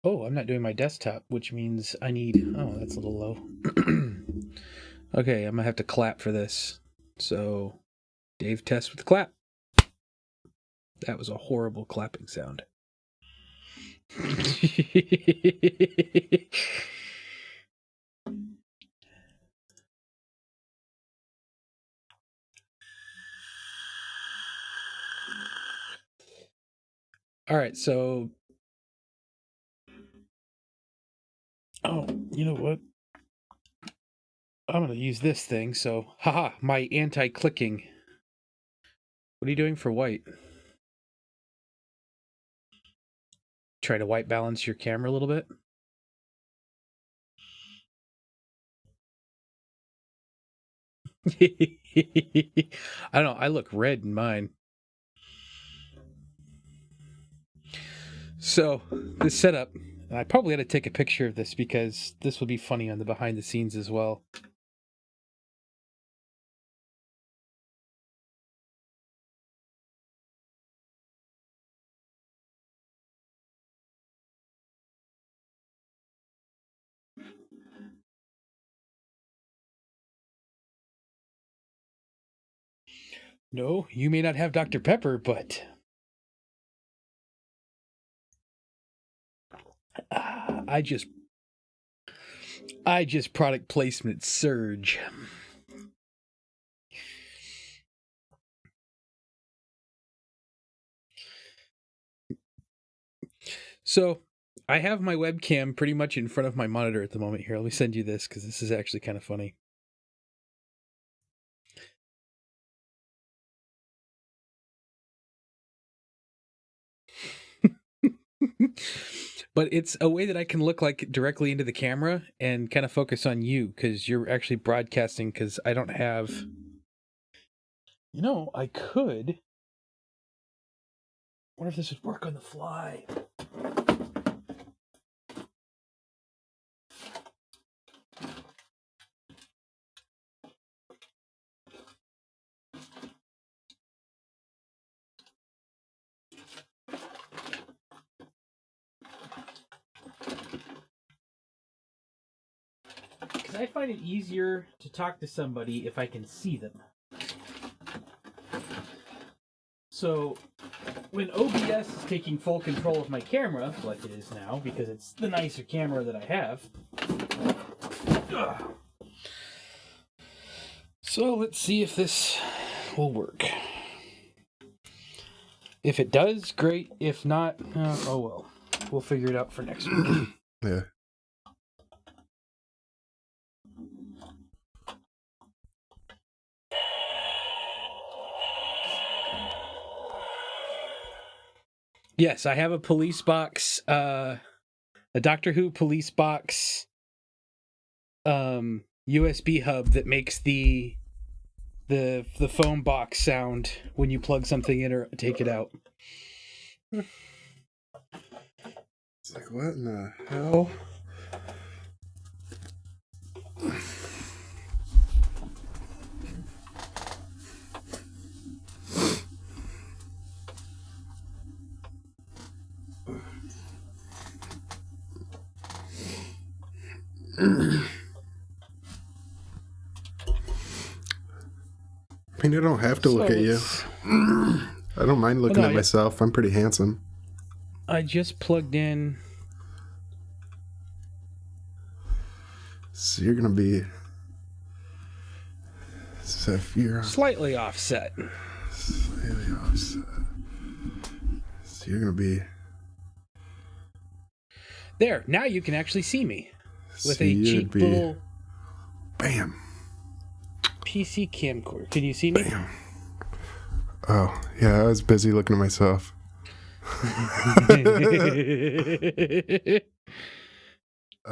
Oh, I'm not doing my desktop, which means I need... Oh, that's a little low. Okay, I'm gonna have to clap for this. So, Dave, test with the clap. That was a horrible clapping sound. All right, so... Oh, you know what? I'm going to use this thing, so... Haha, my anti-clicking. What are you doing for white? Try to white balance your camera a little bit? I don't know, I look red in mine. So, this setup, I probably had to take a picture of this because this will be funny on the behind the scenes as well. No, you may not have Dr. Pepper, but... I just product placement surge. So, I have my webcam pretty much in front of my monitor at the moment here. Let me send you this because this is actually kind of funny. But it's a way that I can look like directly into the camera and kind of focus on you because you're actually broadcasting because I don't have... You know, I could... I wonder if this would work on the fly. Because I find it easier to talk to somebody if I can see them. So, when OBS is taking full control of my camera, like it is now, because it's the nicer camera that I have. So, let's see if this will work. If it does, great. If not, oh well. We'll figure it out for next week. Yeah. Yes, I have a police box, a Doctor Who police box, USB hub that makes the phone box sound when you plug something in or take it out. It's like, what in the hell? I mean, I don't have to look at you. I don't mind looking at myself. I'm pretty handsome. I just plugged in. So you're going to be... So if you're... Slightly offset. Slightly offset. So you're going to be... There, now you can actually see me. With so a cheap little... Bam. PC camcorder. Can you see me? Bam. Oh, yeah, I was busy looking at myself. I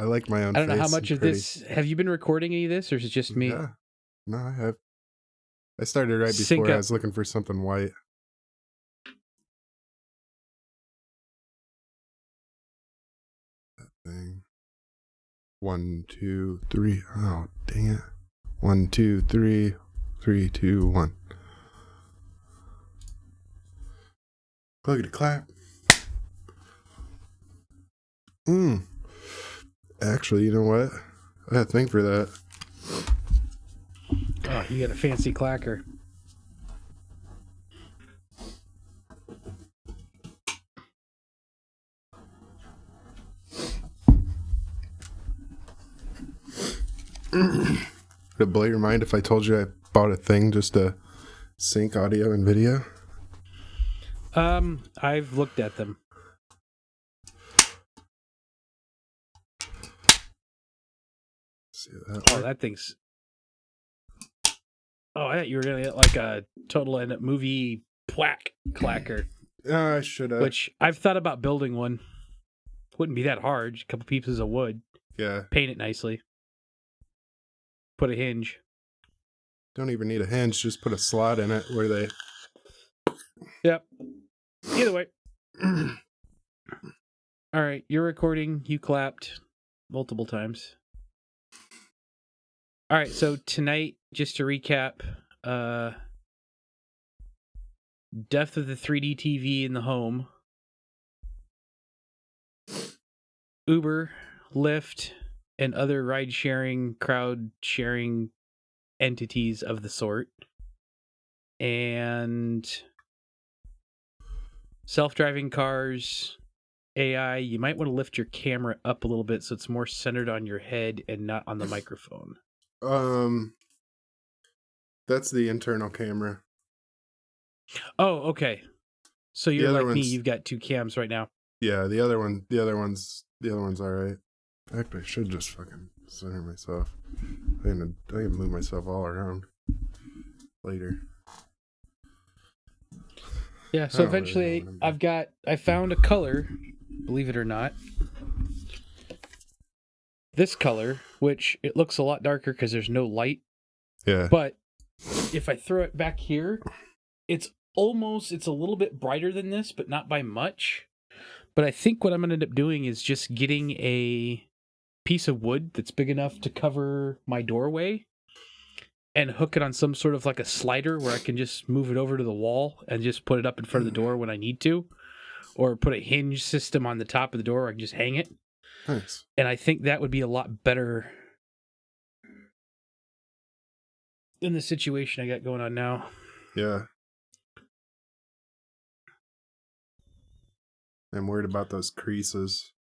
like my own face. I don't know how much of this... Have you been recording any of this, or is it just me? Yeah. No, I have. I started right before I was looking for something white. That thing. 1, 2, 3. Oh, dang it. 1, 2, 3. 3, 2, 1. Clickety clap. Actually, you know what? I had a thing for that. Oh, you got a fancy clacker. Would it blow your mind if I told you I bought a thing just to sync audio and video? I've looked at them. See that? Oh, that thing's... Oh, I thought you were going to get like a total movie whack clacker. I should have. Which I've thought about building one. Wouldn't be that hard. Just a couple pieces of wood. Yeah. Paint it nicely. Put a hinge. Don't even need a hinge. Just put a slot in it where they... Yep. Either way. All right. You're recording. You clapped multiple times. All right. So tonight, just to recap, death of the 3D TV in the home. Uber, Lyft, and other ride-sharing, crowd-sharing entities of the sort. And self-driving cars, AI. You might want to lift your camera up a little bit so it's more centered on your head and not on the microphone. That's the internal camera. Oh, okay. So you're like me. You've got two cams right now. Yeah, the other one's all right. In fact, I should just fucking center myself. I can move myself all around later. Yeah, so eventually I found a color, believe it or not. This color, which it looks a lot darker because there's no light. Yeah. But if I throw it back here, it's a little bit brighter than this, but not by much. But I think what I'm going to end up doing is just getting a piece of wood that's big enough to cover my doorway and hook it on some sort of like a slider where I can just move it over to the wall and just put it up in front of the door when I need to. Or put a hinge system on the top of the door where I can just hang it. Nice. And I think that would be a lot better than the situation I got going on now. Yeah. I'm worried about those creases.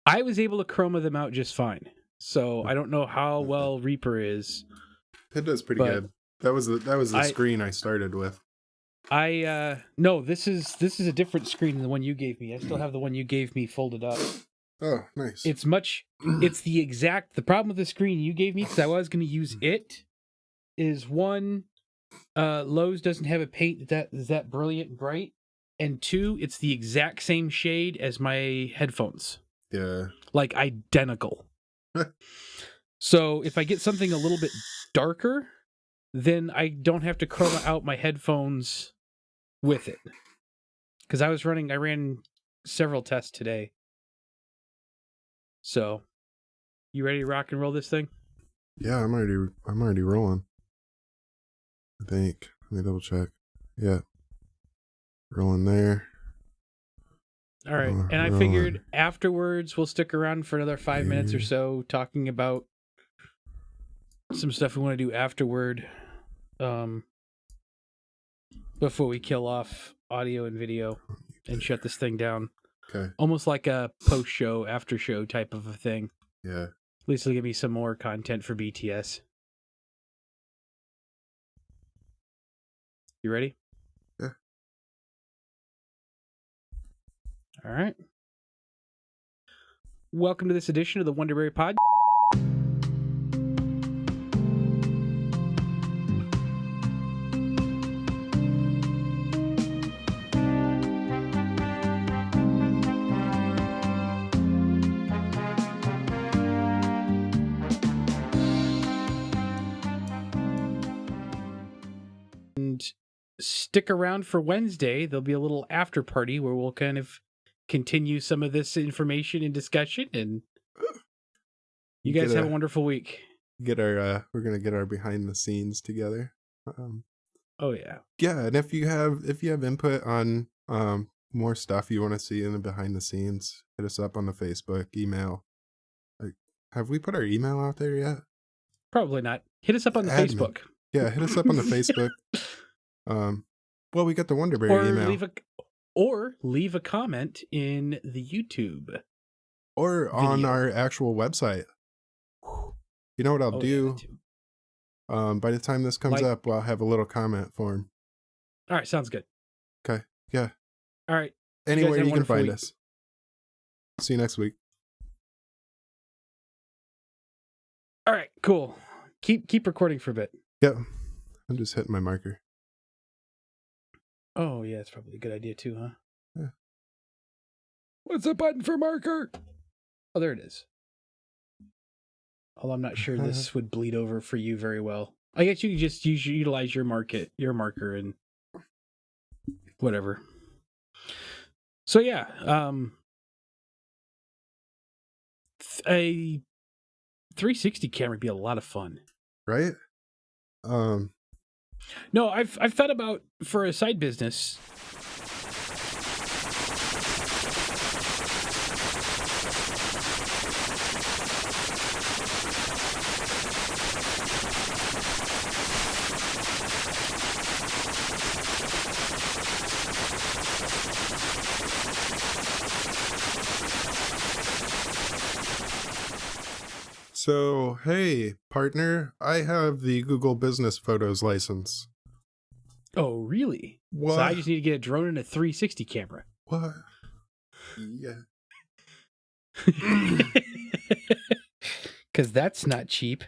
I was able to chroma them out just fine. So I don't know how well Reaper is. It does pretty good. That was the screen I started with. No, this is a different screen than the one you gave me. I still have the one you gave me folded up. Oh, nice. It's the problem with the screen you gave me, because I was going to use it, is one, Lowe's doesn't have a paint that is that brilliant and bright, and two, it's the exact same shade as my headphones. Yeah. Like identical. So if I get something a little bit darker, then I don't have to chroma out my headphones with it. Because I ran several tests today. So, you ready to rock and roll this thing? Yeah, I'm already rolling. I think. Let me double check. Yeah. Rolling there. All right. And I figured afterwards we'll stick around for another 5 minutes or so talking about some stuff we want to do afterward. Before we kill off audio and video and shut this thing down. Okay. Almost like a post-show, after-show type of a thing. Yeah. At least it'll give me some more content for BTS. You ready? Yeah. All right. Welcome to this edition of the Wonderbury Podcast. Stick around for Wednesday. There'll be a little after party where we'll kind of continue some of this information and discussion, and you guys have a wonderful week. We're gonna get our behind the scenes together. Oh yeah. Yeah, and if you have input on more stuff you want to see in the behind the scenes, hit us up on the Facebook, email. Like, have we put our email out there yet? Probably not. Hit us up on the Admin. Facebook. Yeah, hit us up on the Facebook. Well, we got the Wonderbury email. Leave a comment in the YouTube. Or on our actual website. You know what I'll do? Yeah, by the time this comes up, I'll have a little comment form. All right, sounds good. Okay, yeah. All right. Anywhere you can find us. See you next week. All right, cool. Keep recording for a bit. Yep. I'm just hitting my marker. Oh, yeah, it's probably a good idea too, huh? Yeah. What's the button for marker? Oh, there it is. Although I'm not sure this would bleed over for you very well. I guess you could just utilize your marker and whatever. So yeah, a 360 camera would be a lot of fun. Right? No, I've thought about for a side business. So, hey, partner, I have the Google Business Photos license. Oh, really? What? So I just need to get a drone and a 360 camera. What? Yeah. Because that's not cheap.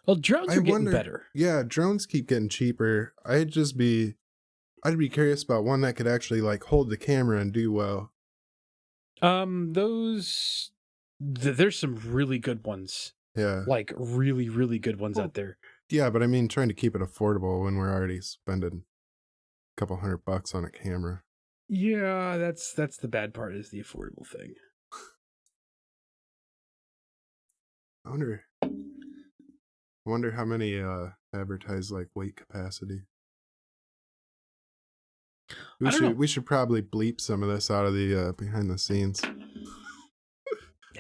Well, drones are getting better. Yeah, drones keep getting cheaper. I'd be curious about one that could actually like hold the camera and do well. There's some really good ones. Yeah. Like really, really good ones out there. Yeah, but I mean, trying to keep it affordable when we're already spending a couple $100 on a camera. Yeah, that's the bad part, is the affordable thing. I wonder how many advertise like weight capacity. We should probably bleep some of this out of the behind the scenes.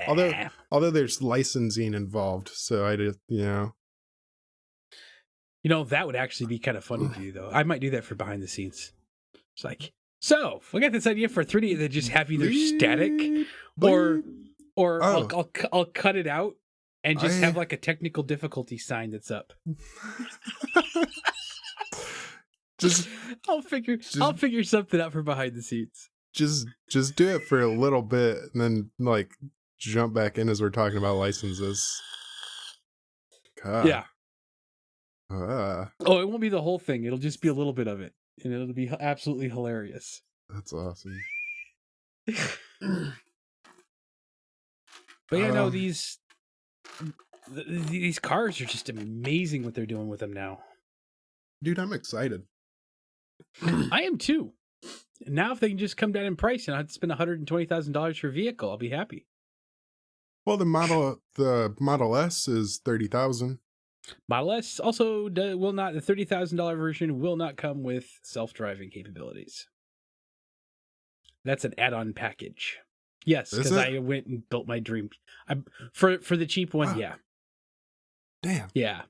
Although there's licensing involved, so I just, that would actually be kind of funny to you, though. I might do that for behind the scenes. It's like, so we got this idea for 3D that just have either static or I'll cut it out and just have like a technical difficulty sign that's up. I'll figure something out for behind the scenes. Just do it for a little bit and then like jump back in as we're talking about licenses. God. Yeah. Oh, it won't be the whole thing. It'll just be a little bit of it, and it'll be absolutely hilarious. That's awesome. But yeah, no, these cars are just amazing what they're doing with them now. Dude, I'm excited. I am too. Now, if they can just come down in price and I have to spend $120,000 for a vehicle, I'll be happy. Well, the Model S is $30,000. Model S also will not. The $30,000 version will not come with self-driving capabilities. That's an add-on package. Yes, because I went and built my dream. For the cheap one, yeah. Damn. Yeah,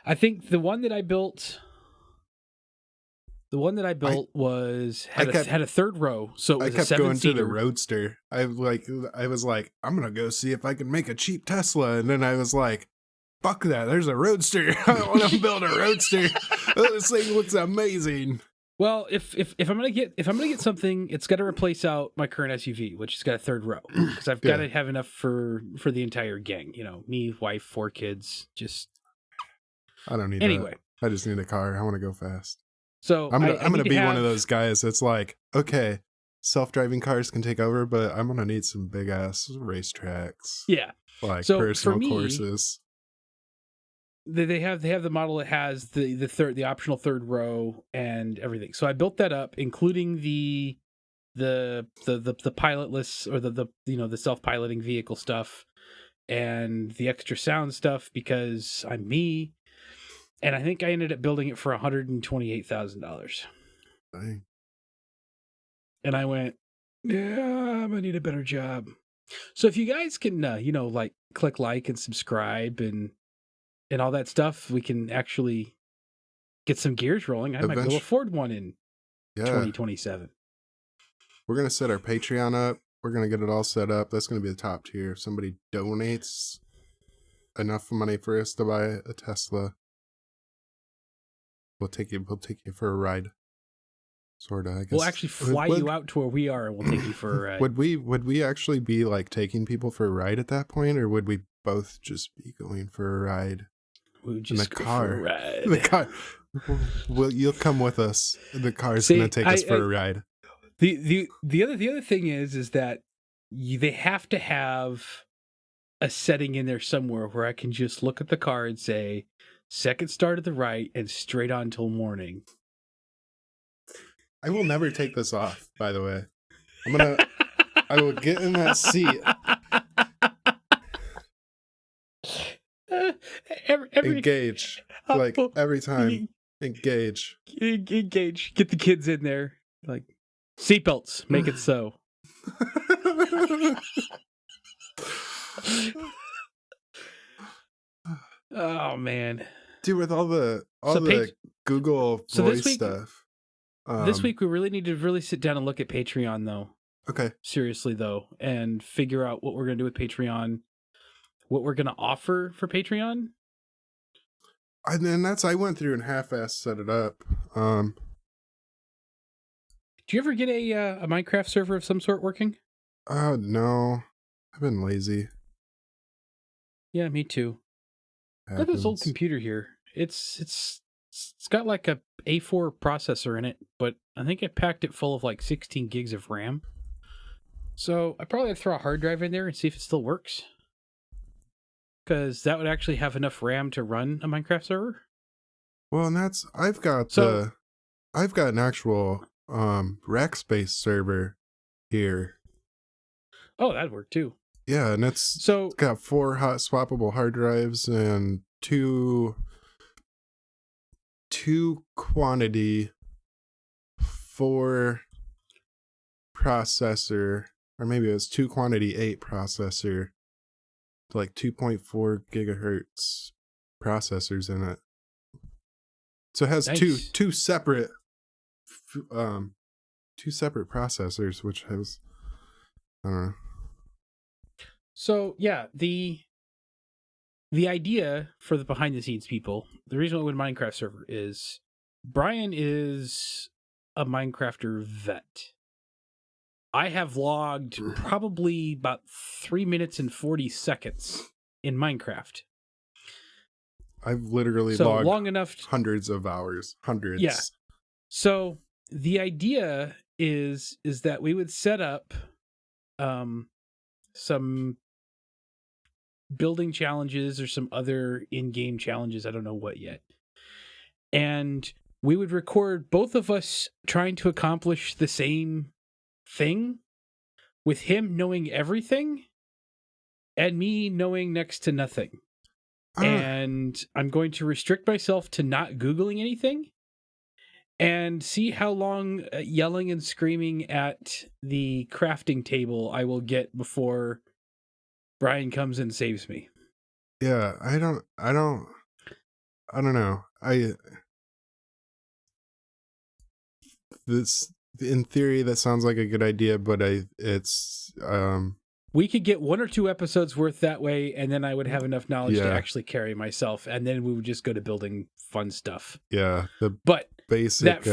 I think the one that I built. The one that I built had a third row, so it was I kept a 7-seater. going to the Roadster. I was like, I'm gonna go see if I can make a cheap Tesla, and then I was like, fuck that. There's a Roadster. I want to build a Roadster. This thing looks amazing. Well, if I'm gonna get something, it's got to replace out my current SUV, which has got a third row, because I've got to have enough for the entire gang. Me, wife, 4 kids. Just I don't need anyway. That. I just need a car. I want to go fast. So I'm gonna be one of those guys that's like, okay, self-driving cars can take over, but I'm gonna need some big ass racetracks. Yeah, like so personal courses. They have the model that has the optional third row and everything. So I built that up, including the pilotless or the self-piloting vehicle stuff and the extra sound stuff, because I'm me. And I think I ended up building it for $128,000. Dang. And I went, yeah, I'm gonna need a better job. So if you guys can, like click like and subscribe and all that stuff, we can actually get some gears rolling. I might be able to afford one in 2027. We're going to set our Patreon up. We're going to get it all set up. That's going to be the top tier. If somebody donates enough money for us to buy a Tesla, we'll take you for a ride. Sort of, I guess. We'll actually fly you out to where we are and we'll take you for a ride. Would we actually be like taking people for a ride at that point, or would we both just be going for a ride? We would just in the car. For a ride. The car. Well, you'll come with us. The car's going to take us for a ride. The other thing is that they have to have a setting in there somewhere where I can just look at the car and say, second star to the right and straight on till morning. I will never take this off, by the way. I will get in that seat. Engage. Like every time. Engage. Get the kids in there. Like, seatbelts. Make it so. Oh, man. Dude, with all the Google voice stuff. This week we really need to really sit down and look at Patreon, though. Okay. Seriously, though, and figure out what we're going to do with Patreon, what we're going to offer for Patreon. And then I went through and half-assed set it up. Do you ever get a Minecraft server of some sort working? No. I've been lazy. Yeah, me too. I have this old computer here. It's got like a A4 processor in it, but I think I packed it full of like 16 gigs of RAM. So I probably have to throw a hard drive in there and see if it still works. Because that would actually have enough RAM to run a Minecraft server. Well, and I've got an actual Rackspace server here. Oh, that'd work too. Yeah, and it's got 4 hot swappable hard drives and two quantity 4 processor, or maybe it was 2 quantity 8 processor, like 2.4 gigahertz processors in it. So it has nice. two separate processors, which has, I don't know. So yeah, the idea for the behind the scenes people, the reason why we would Minecraft server is Brian is a Minecrafter vet. I have logged probably about 3 minutes and 40 seconds in Minecraft. I've literally logged long enough hundreds of hours. Hundreds. Yeah. So the idea is that we would set up some building challenges or some other in-game challenges. I don't know what yet. And we would record both of us trying to accomplish the same thing, with him knowing everything and me knowing next to nothing. And I'm going to restrict myself to not Googling anything and see how long yelling and screaming at the crafting table I will get before Brian comes and saves me. Yeah, I don't know. In theory that sounds like a good idea, but we could get 1 or 2 episodes worth that way, and then I would have enough knowledge to actually carry myself, and then we would just go to building fun stuff. Yeah, but basic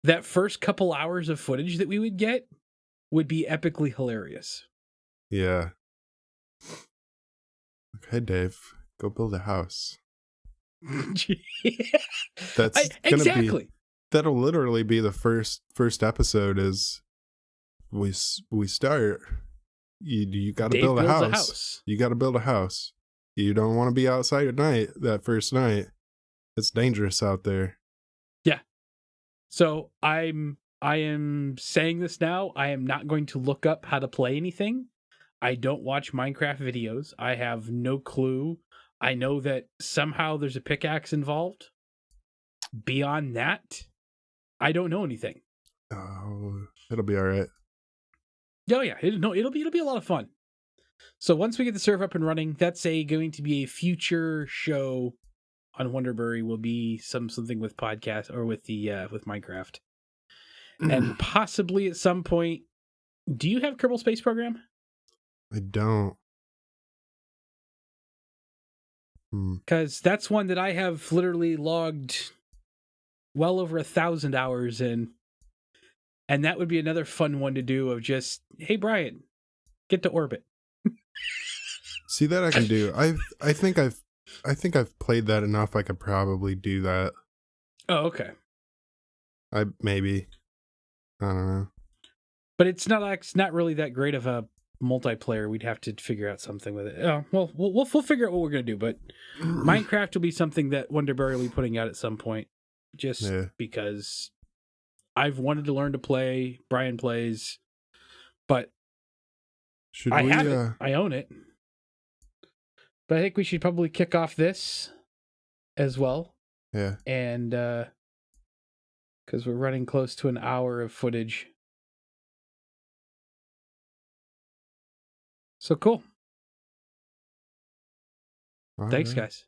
that first couple hours of footage that we would get would be epically hilarious. Yeah. Okay, Dave, go build a house. That's exactly. That'll literally be the first episode. Is we start. You got to build a house. You got to build a house. You don't want to be outside at night. That first night, it's dangerous out there. Yeah. So I am saying this now. I am not going to look up how to play anything. I don't watch Minecraft videos. I have no clue. I know that somehow there's a pickaxe involved. Beyond that, I don't know anything. Oh, it'll be all right. Oh yeah, it'll be a lot of fun. So once we get the server up and running, that's going to be a future show on Wonderbury. Will be something with podcast or with the with Minecraft, and possibly at some point. Do you have Kerbal Space Program? I don't. Because that's one that I have literally logged well over 1,000 hours in, and that would be another fun one to do. Of just, hey Brian, get to orbit. See, that I can do. I think I've played that enough. I could probably do that. Oh, okay. I don't know. But it's not really that great of a multiplayer. We'd have to figure out something with it. Oh, well, we'll figure out what we're gonna do. But Minecraft will be something that Wonderbury will be putting out at some point, just because I've wanted to learn to play. Brian plays, but I have it. I own it. But I think we should probably kick off this as well. Yeah. And because we're running close to an hour of footage. So cool. Thanks, guys.